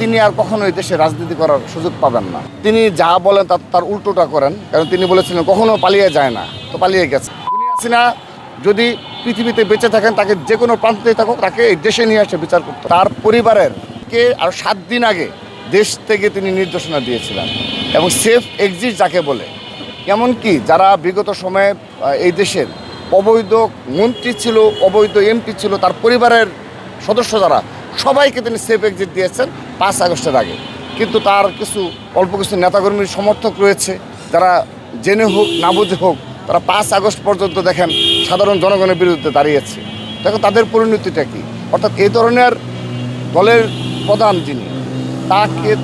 তিনি আর কখনোই দেশে রাজনীতি করার সুযোগ পাবেন না। তিনি যা বলেন তার উল্টোটা করেন, কারণ তিনি বলেছিলেন কখনো পালিয়ে যায় না, তো পালিয়ে গেছে। উনি হাসিনা যদি পৃথিবীতে বেঁচে থাকেন, তাকে যে কোনো প্রান্তেই থাকুক, তাকে এই দেশে নিয়ে এসে বিচার করতে। তার পরিবারের কে আর 7 দিন আগে দেশ থেকে তিনি নির্দেশনা দিয়েছিলেন, এবং সেফ এক্সিট যাকে বলে, এমনকি যারা বিগত সময়ে এই দেশের অবৈধ মন্ত্রী ছিল, অবৈধ এমপি ছিল, তার পরিবারের সদস্য যারা, সবাইকে তিনি সেফ এক্সিট দিয়েছেন 5 আগস্টের আগে। কিন্তু তার অল্প কিছু নেতাকর্মীর সমর্থক রয়েছে, যারা জেনে হোক না বুঝে হোক, তারা 5 আগস্ট পর্যন্ত দেখেন সাধারণ জনগণের বিরুদ্ধে দাঁড়িয়েছে। দেখো তাদের পরিণতিটা কী। অর্থাৎ এই ধরনের দলের প্রধান যিনি,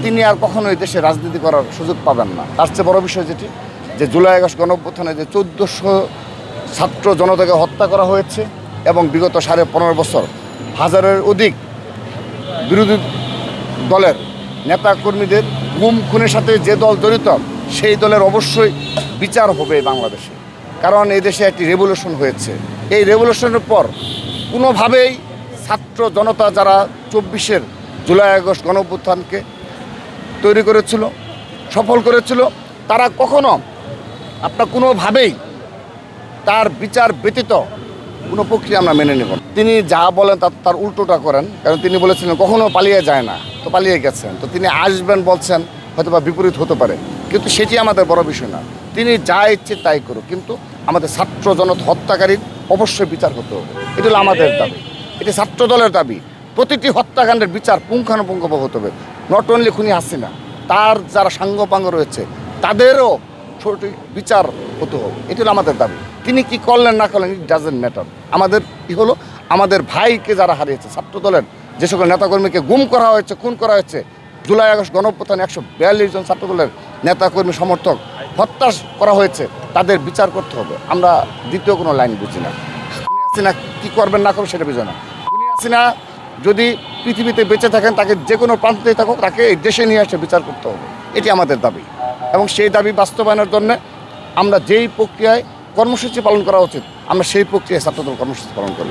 তিনি আর কখনোই দেশে রাজনীতি করার সুযোগ পাবেন না। তার চেয়ে বড় বিষয় যেটি, যে জুলাই আগস্ট গণঅভ্যুত্থানে যে 1400 ছাত্র জনতাকে হত্যা করা হয়েছে, এবং বিগত 15.5 বছর হাজারের অধিক বিরোধী দলের নেতাকর্মীদের গুম খুনের সাথে যে দল জড়িত, সেই দলের অবশ্যই বিচার হবে বাংলাদেশে। কারণ এই দেশে একটি রেভলিউশন হয়েছে। এই রেভলিউশনের পর কোনোভাবেই ছাত্র জনতা যারা 24-এর জুলাই আগস্ট গণঅভ্যুত্থানকে তৈরি করেছিল, সফল করেছিল, তারা কখনো কোনোভাবেই তার বিচার ব্যতীত কোনো প্রক্রিয়া আমরা মেনে নেব। তিনি যা বলেন তার উল্টোটা করেন, কারণ তিনি বলেছিলেন কখনো পালিয়ে যায় না, তো পালিয়ে গেছেন। তো তিনি আসবেন বলছেন, হয়তো বা বিপরীত হতে পারে, কিন্তু সেটি আমাদের বড় বিষয় না। তিনি যা ইচ্ছে তাই করুক, কিন্তু আমাদের ছাত্র জনতা হত্যাকারীর অবশ্যই বিচার করতে হবে। এটি হলো আমাদের দাবি, এটি ছাত্র দলের দাবি। প্রতিটি হত্যাকাণ্ডের বিচার পুঙ্খানুপুঙ্খভাবে হতে হবে। নট অনলি খুনি হাসিনা, তার যারা সাঙ্গপাঙ্গ রয়েছে তাদেরও সঠিক বিচার হতে হবে। এটি হলো আমাদের দাবি। তিনি কি করলেন না করলেন, ইট ডাজেন্ট ম্যাটার। আমাদের কি হলো, আমাদের ভাইকে যারা হারিয়েছে, ছাত্র দলের যে সকল নেতাকর্মীকে গুম করা হয়েছে, খুন করা হয়েছে, জুলাই আগস্ট গণঅভ্যুত্থানে 142 জন ছাত্র দলের নেতাকর্মী সমর্থক হত্যা করা হয়েছে, তাদের বিচার করতে হবে। আমরা দ্বিতীয় কোনো লাইন বুঝি না। খুনি হাসিনা কী করবেন না করবেন সেটা বুঝি না। খুনি হাসিনা যদি পৃথিবীতে বেঁচে থাকেন, তাকে যে কোনো প্রান্তেই থাকুক, তাকে এই দেশে নিয়ে এসে বিচার করতে হবে। এটি আমাদের দাবি, এবং সেই দাবি বাস্তবায়নের জন্য আমরা যেই প্রক্রিয়ায় কর্মসূচি পালন করা উচিত, আমরা সেই প্রক্রিয়ায় ছাত্রদল কর্মসূচি পালন করি।